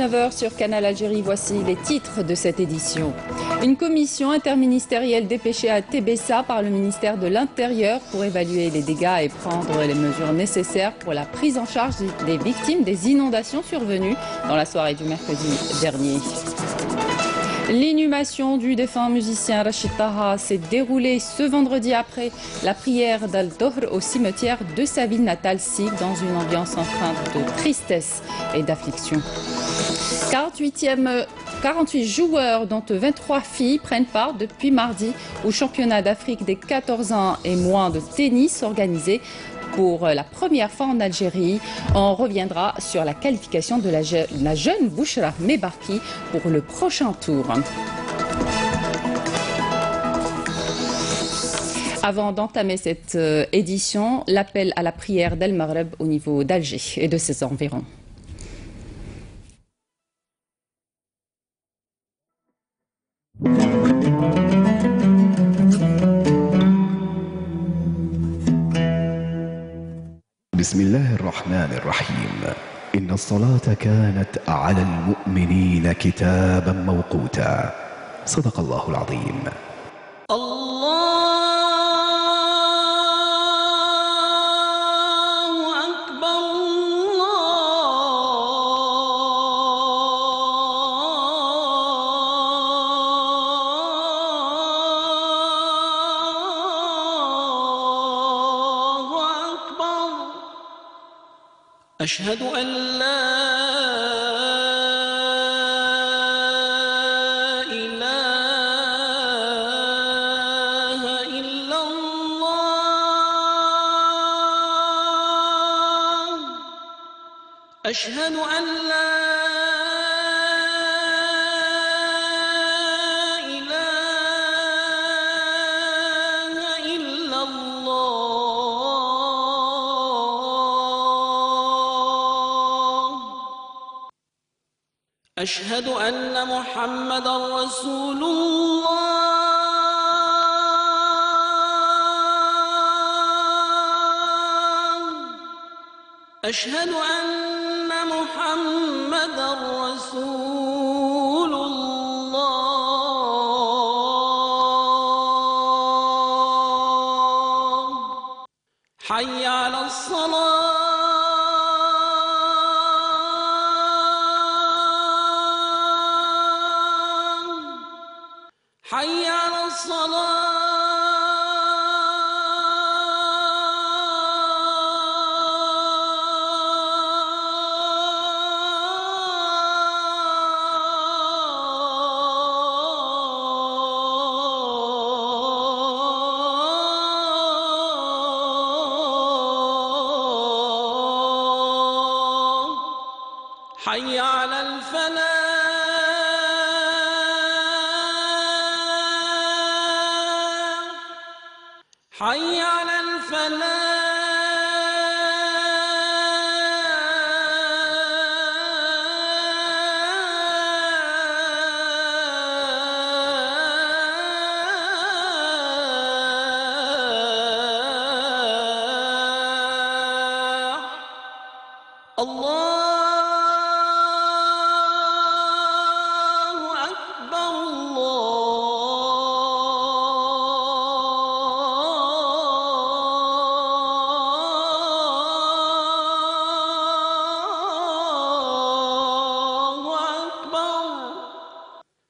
19h sur Canal Algérie, voici les titres de cette édition. Une commission interministérielle dépêchée à Tébessa par le ministère de l'Intérieur pour évaluer les dégâts et prendre les mesures nécessaires pour la prise en charge des victimes des inondations survenues dans la soirée du mercredi dernier. L'inhumation du défunt musicien Rachid Taha s'est déroulée ce vendredi après la prière d'Al-Dohr au cimetière de sa ville natale, Sig, dans une ambiance empreinte de tristesse et d'affliction. 48 joueurs, dont 23 filles, prennent part depuis mardi au championnat d'Afrique des 14 ans et moins de tennis organisé pour la première fois en Algérie. On reviendra sur la qualification de la jeune Bouchra Mebarki pour le prochain tour. Avant d'entamer cette édition, l'appel à la prière d'El Maghreb au niveau d'Alger et de ses environs. بسم الله الرحمن الرحيم إن الصلاة كانت على المؤمنين كتابا موقوتا صدق الله العظيم. أشهد أن لا إله إلا الله أشهد أن لا أشهد أن محمدًا رسول الله أشهد أن محمدًا رسول الله حي على الصلاة حي على الصلاة حي على الفلاح حي على الفلاح الله أكبر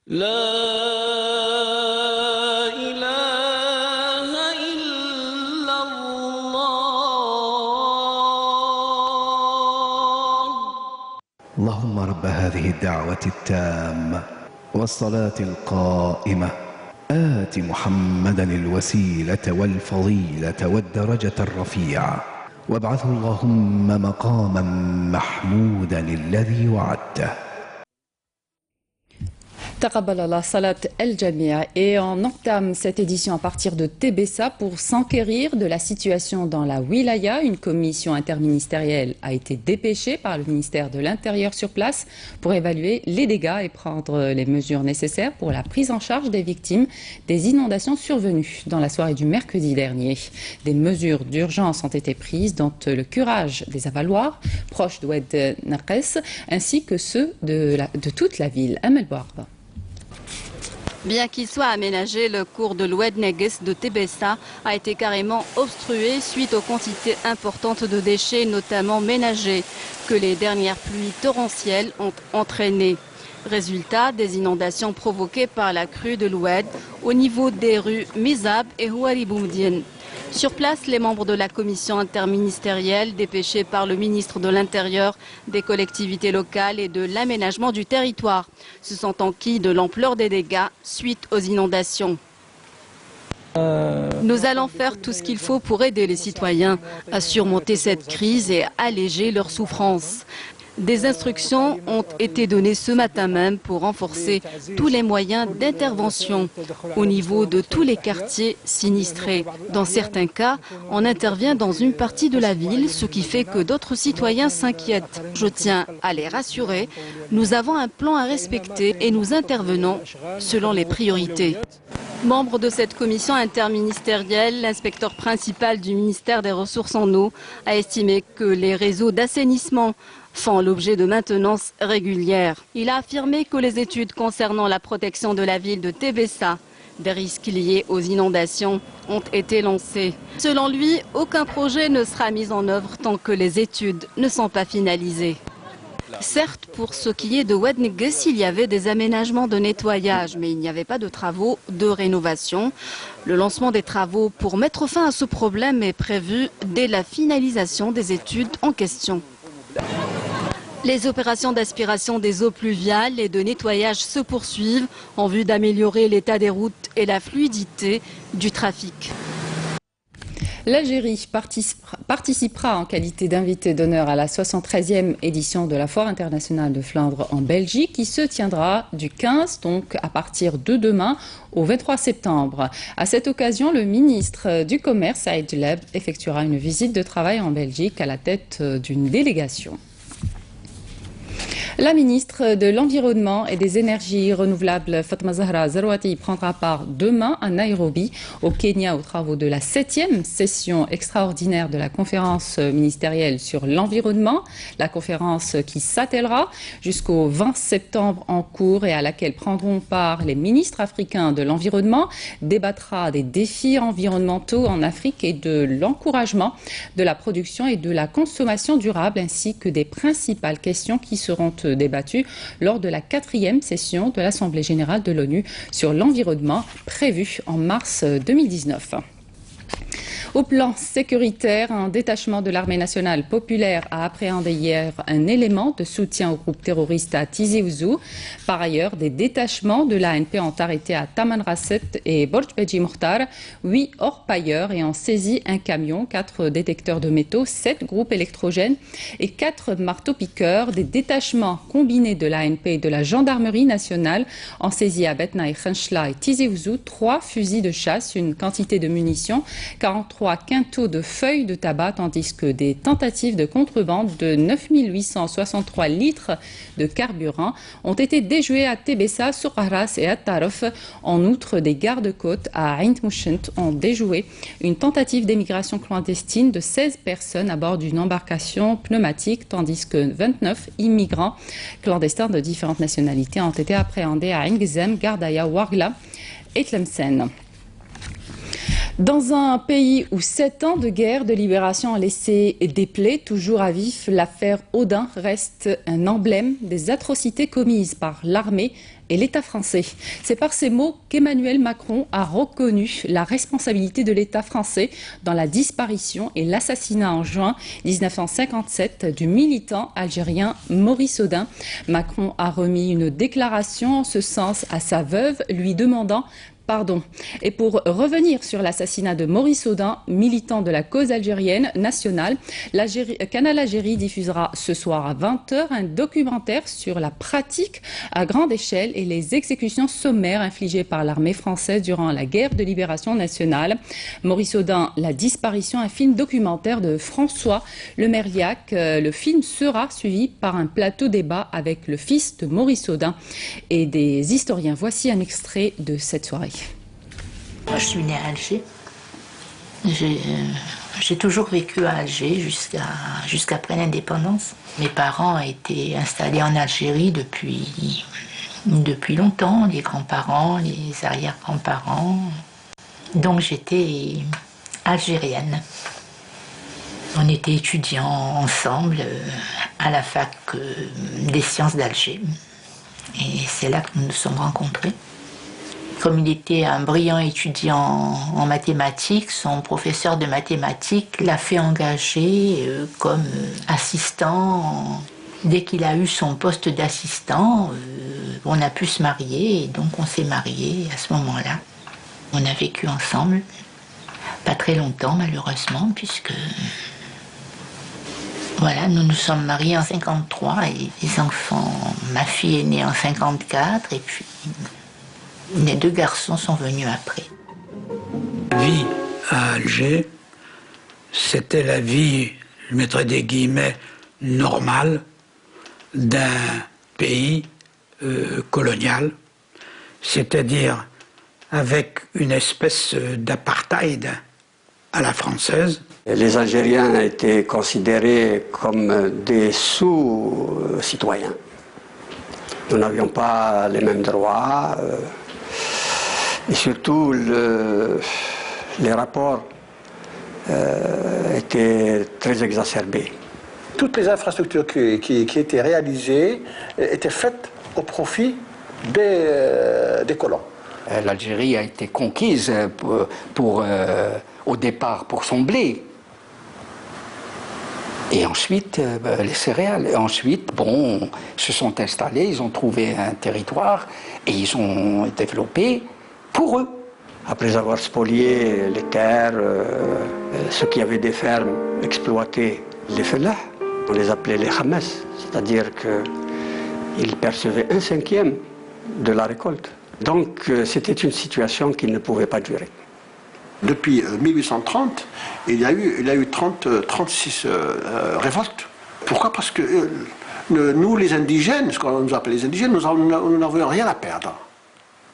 لا إله إلا الله. اللهم رب هذه الدعوة التامة والصلاة القائمة آت محمدا الوسيلة والفضيلة والدرجة الرفيعة وابعثه اللهم مقاما محمودا الذي وعدته. Taqabbalallah Salat El Jamia, et on entame cette édition à partir de Tébessa pour s'enquérir de la situation dans la wilaya. Une commission interministérielle a été dépêchée par le ministère de l'Intérieur sur place pour évaluer les dégâts et prendre les mesures nécessaires pour la prise en charge des victimes des inondations survenues dans la soirée du mercredi dernier. Des mesures d'urgence ont été prises, dont le curage des avaloirs proches d'Oued Naqes ainsi que ceux de toute la ville. Amel Bouarba. Bien qu'il soit aménagé, le cours de l'Oued Naqes de Tébessa a été carrément obstrué suite aux quantités importantes de déchets, notamment ménagers, que les dernières pluies torrentielles ont entraînées. Résultat, des inondations provoquées par la crue de l'Oued au niveau des rues Mizab et Houari Boumdien. Sur place, les membres de la commission interministérielle, dépêchés par le ministre de l'Intérieur, des collectivités locales et de l'aménagement du territoire, se sont enquis de l'ampleur des dégâts suite aux inondations. Nous allons faire tout ce qu'il faut pour aider les citoyens à surmonter cette crise et alléger leurs souffrances. Des instructions ont été données ce matin même pour renforcer tous les moyens d'intervention au niveau de tous les quartiers sinistrés. Dans certains cas, on intervient dans une partie de la ville, ce qui fait que d'autres citoyens s'inquiètent. Je tiens à les rassurer, nous avons un plan à respecter et nous intervenons selon les priorités. Membre de cette commission interministérielle, l'inspecteur principal du ministère des Ressources en eau a estimé que les réseaux d'assainissement font l'objet de maintenance régulière. Il a affirmé que les études concernant la protection de la ville de Tébessa des risques liés aux inondations ont été lancées. Selon lui, aucun projet ne sera mis en œuvre tant que les études ne sont pas finalisées. Certes, pour ce qui est de Oued Naqes, il y avait des aménagements de nettoyage, mais il n'y avait pas de travaux de rénovation. Le lancement des travaux pour mettre fin à ce problème est prévu dès la finalisation des études en question. Les opérations d'aspiration des eaux pluviales et de nettoyage se poursuivent en vue d'améliorer l'état des routes et la fluidité du trafic. L'Algérie participera en qualité d'invité d'honneur à la 73e édition de la Foire internationale de Flandre en Belgique qui se tiendra du 15, donc à partir de demain, au 23 septembre. À cette occasion, le ministre du Commerce, Saïd Leb, effectuera une visite de travail en Belgique à la tête d'une délégation. La ministre de l'Environnement et des Énergies renouvelables, Fatma Zahra Zarouati, prendra part demain à Nairobi, au Kenya, aux travaux de la 7e session extraordinaire de la conférence ministérielle sur l'environnement. La conférence qui s'attellera jusqu'au 20 septembre en cours et à laquelle prendront part les ministres africains de l'environnement, débattra des défis environnementaux en Afrique et de l'encouragement de la production et de la consommation durable, ainsi que des principales questions qui seront débattues lors de la 4e session de l'Assemblée générale de l'ONU sur l'environnement prévue en mars 2019. Au plan sécuritaire, un détachement de l'armée nationale populaire a appréhendé hier un élément de soutien au groupe terroriste à Tizi Ouzou. Par ailleurs, des détachements de l'ANP ont arrêté à Tamanrasset et Borj Beji Mokhtar 8 orpailleurs et ont saisi un camion, 4 détecteurs de métaux, 7 groupes électrogènes et 4 marteaux-piqueurs. Des détachements combinés de l'ANP et de la gendarmerie nationale ont saisi à Betna et Khenchla et Tizi Ouzou 3 fusils de chasse, une quantité de munitions, 43 quintaux de feuilles de tabac, tandis que des tentatives de contrebande de 9 863 litres de carburant ont été déjouées à Tébessa, Soukharas et à Taraf. En outre, des gardes-côtes à Ain Mouchent ont déjoué une tentative d'émigration clandestine de 16 personnes à bord d'une embarcation pneumatique, tandis que 29 immigrants clandestins de différentes nationalités ont été appréhendés à Ingzem, Gardaya, Ouargla et Tlemcen. Dans un pays où 7 ans de guerre de libération ont laissé des plaies toujours à vif, l'affaire Audin reste un emblème des atrocités commises par l'armée et l'État français. C'est par ces mots qu'Emmanuel Macron a reconnu la responsabilité de l'État français dans la disparition et l'assassinat en juin 1957 du militant algérien Maurice Audin. Macron a remis une déclaration en ce sens à sa veuve, lui demandant Pardon. Et pour revenir sur l'assassinat de Maurice Audin, militant de la cause algérienne nationale, Canal Algérie diffusera ce soir à 20h un documentaire sur la pratique à grande échelle et les exécutions sommaires infligées par l'armée française durant la guerre de libération nationale. Maurice Audin, la disparition, un film documentaire de François Lemerliac. Le film sera suivi par un plateau débat avec le fils de Maurice Audin et des historiens. Voici un extrait de cette soirée. Moi, je suis née à Alger. J'ai toujours vécu à Alger jusqu'après l'indépendance. Mes parents étaient installés en Algérie depuis longtemps, les grands-parents, les arrière-grands-parents. Donc j'étais algérienne. On était étudiants ensemble à la fac des sciences d'Alger. Et c'est là que nous nous sommes rencontrés. Comme il était un brillant étudiant en mathématiques, son professeur de mathématiques l'a fait engager comme assistant. Dès qu'il a eu son poste d'assistant, on a pu se marier et donc on s'est mariés à ce moment-là. On a vécu ensemble, pas très longtemps malheureusement, puisque voilà, nous nous sommes mariés en 53 et les enfants, ma fille est née en 54 et puis les deux garçons sont venus après. La vie à Alger, c'était la vie, je mettrais des guillemets, normale d'un pays colonial, c'est-à-dire avec une espèce d'apartheid à la française. Les Algériens étaient considérés comme des sous-citoyens. Nous n'avions pas les mêmes droits. Et surtout, les rapports étaient très exacerbés. Toutes les infrastructures qui étaient réalisées étaient faites au profit des colons. L'Algérie a été conquise au départ pour son blé. Et ensuite, les céréales. Et ensuite, bon, se sont installés, ils ont trouvé un territoire et ils ont développé pour eux. Après avoir spolié les terres, ceux qui avaient des fermes exploitaient les fellahs. On les appelait les khames, c'est-à-dire qu'ils percevaient 1/5 de la récolte. Donc c'était une situation qui ne pouvait pas durer. Depuis 1830, il y a eu 36 révoltes. Pourquoi? Parce que nous, les indigènes, ce qu'on nous appelle les indigènes, nous n'avions rien à perdre.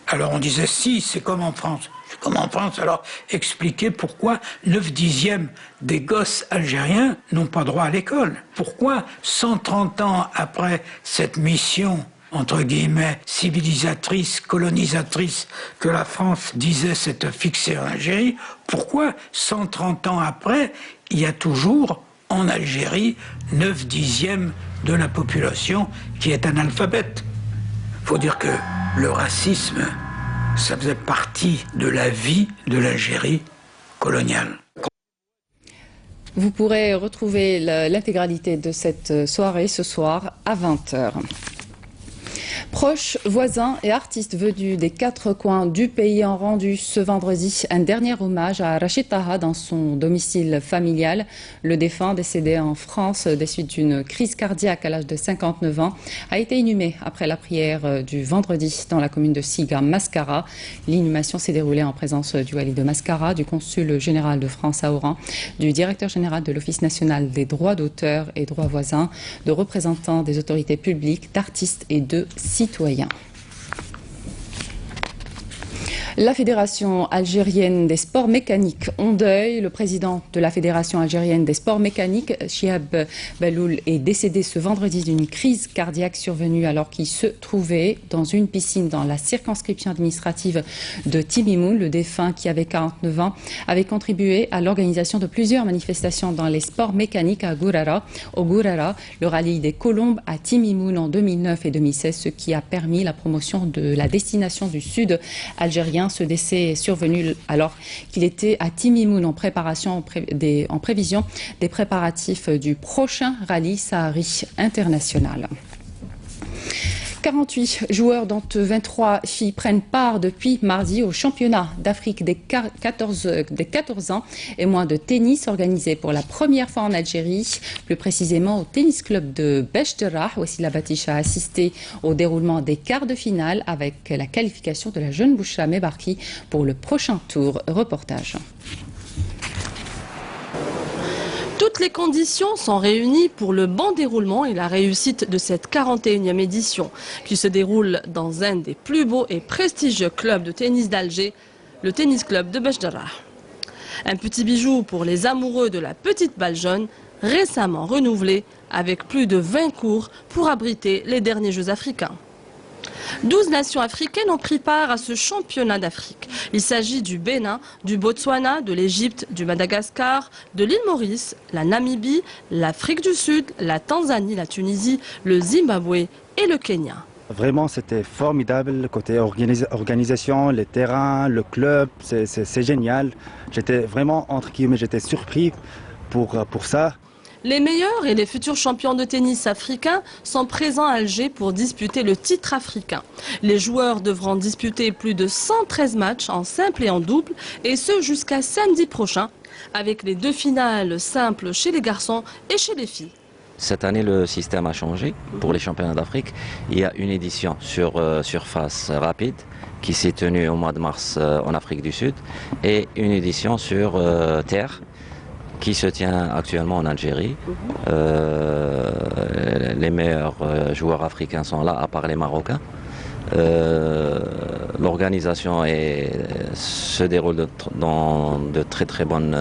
Alors on disait, si, c'est comme en France. C'est comme en France, alors expliquez pourquoi 9/10 des gosses algériens n'ont pas droit à l'école. Pourquoi 130 ans après cette mission, entre guillemets, civilisatrice, colonisatrice, que la France disait s'être fixée en Algérie, pourquoi 130 ans après, il y a toujours en Algérie 9/10 de la population qui est analphabète? Il faut dire que le racisme, ça faisait partie de la vie de l'Algérie coloniale. Vous pourrez retrouver l'intégralité de cette soirée ce soir à 20h. Proches, voisins et artistes venus des 4 coins du pays ont rendu ce vendredi un dernier hommage à Rachid Taha dans son domicile familial. Le défunt, décédé en France des suites d'une crise cardiaque à l'âge de 59 ans, a été inhumé après la prière du vendredi dans la commune de Siga, Mascara. L'inhumation s'est déroulée en présence du wali de Mascara, du consul général de France à Oran, du directeur général de l'Office national des droits d'auteur et droits voisins, de représentants des autorités publiques, d'artistes et de citoyens. La Fédération algérienne des sports mécaniques en deuil. Le président de la Fédération algérienne des sports mécaniques, Chihab Belloul, est décédé ce vendredi d'une crise cardiaque survenue alors qu'il se trouvait dans une piscine dans la circonscription administrative de Timimoun. Le défunt, qui avait 49 ans, avait contribué à l'organisation de plusieurs manifestations dans les sports mécaniques à Gourara, le rallye des Colombes à Timimoun en 2009 et 2016, ce qui a permis la promotion de la destination du sud algérien. Ce décès est survenu alors qu'il était à Timimoun en prévision des préparatifs du prochain rallye Sahari international. 48 joueurs, dont 23 filles, prennent part depuis mardi au championnat d'Afrique des 14 ans et moins de tennis organisé pour la première fois en Algérie, plus précisément au tennis club de Béchderah. Wassila Batiche a assisté au déroulement des quarts de finale avec la qualification de la jeune Bouchra Mebarki pour le prochain tour. Reportage. Toutes les conditions sont réunies pour le bon déroulement et la réussite de cette 41e édition qui se déroule dans un des plus beaux et prestigieux clubs de tennis d'Alger, le tennis club de Béchderah. Un petit bijou pour les amoureux de la petite balle jaune, récemment renouvelé avec plus de 20 cours pour abriter les derniers Jeux africains. 12 nations africaines ont pris part à ce championnat d'Afrique. Il s'agit du Bénin, du Botswana, de l'Égypte, du Madagascar, de l'île Maurice, la Namibie, l'Afrique du Sud, la Tanzanie, la Tunisie, le Zimbabwe et le Kenya. Vraiment, c'était formidable, côté organisation, les terrains, le club, c'est génial. J'étais vraiment, entre guillemets, j'étais surpris pour ça. Les meilleurs et les futurs champions de tennis africains sont présents à Alger pour disputer le titre africain. Les joueurs devront disputer plus de 113 matchs en simple et en double, et ce jusqu'à samedi prochain, avec les 2 finales simples chez les garçons et chez les filles. Cette année, le système a changé pour les championnats d'Afrique. Il y a une édition sur surface rapide qui s'est tenue au mois de mars en Afrique du Sud et une édition sur terre qui se tient actuellement en Algérie. Les meilleurs joueurs africains sont là, à part les Marocains. L'organisation se déroule dans de très bonnes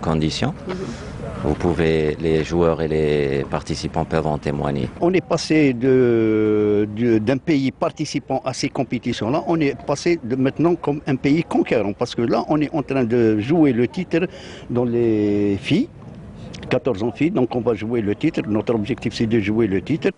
conditions. Les joueurs et les participants peuvent en témoigner. On est passé d'un pays participant à ces compétitions-là, on est passé maintenant comme un pays conquérant, parce que là, on est en train de jouer le titre dans les filles, 14 ans filles, donc on va jouer le titre. Notre objectif, c'est de jouer le titre.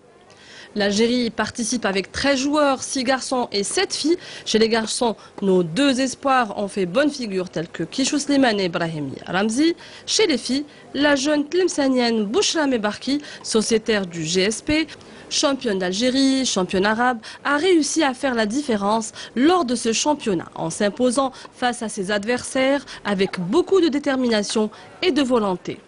L'Algérie participe avec 13 joueurs, 6 garçons et 7 filles. Chez les garçons, nos 2 espoirs ont fait bonne figure, tels que Kishou Slimane et Brahimi Ramzi. Chez les filles, la jeune tlemcenienne Bouchra Mebarki, sociétaire du GSP, championne d'Algérie, championne arabe, a réussi à faire la différence lors de ce championnat, en s'imposant face à ses adversaires avec beaucoup de détermination et de volonté.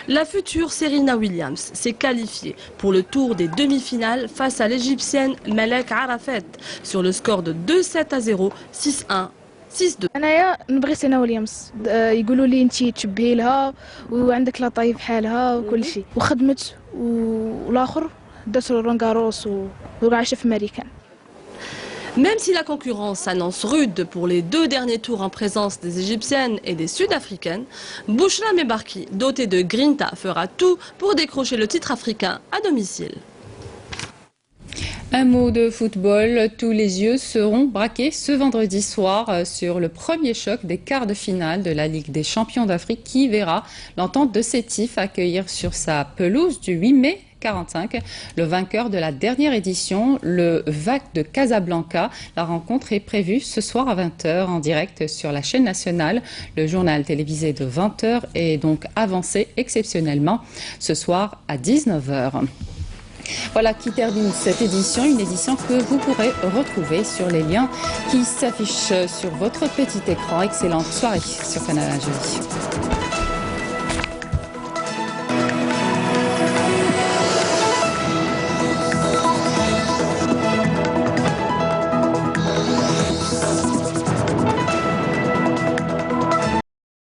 La future Serena Williams s'est qualifiée pour le tour des demi-finales face à l'Égyptienne Malek Arafat sur le score de 2-7-0, 6-1, 6-2. أنا نبغي سيرينا ويليامز يقولوا لي أنتي تشبهي لها وعندك لاطاي بحالها وكل شيء وخدمت والآخر درت رولان غاروس وعايشة في أمريكان. Même si la concurrence s'annonce rude pour les 2 derniers tours en présence des Égyptiennes et des Sud-Africaines, Bouchra Mebarki, dotée de grinta, fera tout pour décrocher le titre africain à domicile. Un mot de football, tous les yeux seront braqués ce vendredi soir sur le premier choc des quarts de finale de la Ligue des champions d'Afrique qui verra l'Entente de Sétif accueillir sur sa pelouse du 8 mai 45 le vainqueur de la dernière édition, le VAC de Casablanca. La rencontre est prévue ce soir à 20h en direct sur la chaîne nationale. Le journal télévisé de 20h est donc avancé exceptionnellement ce soir à 19h. Voilà qui termine cette édition, une édition que vous pourrez retrouver sur les liens qui s'affichent sur votre petit écran. Excellente soirée sur Canal Algérie.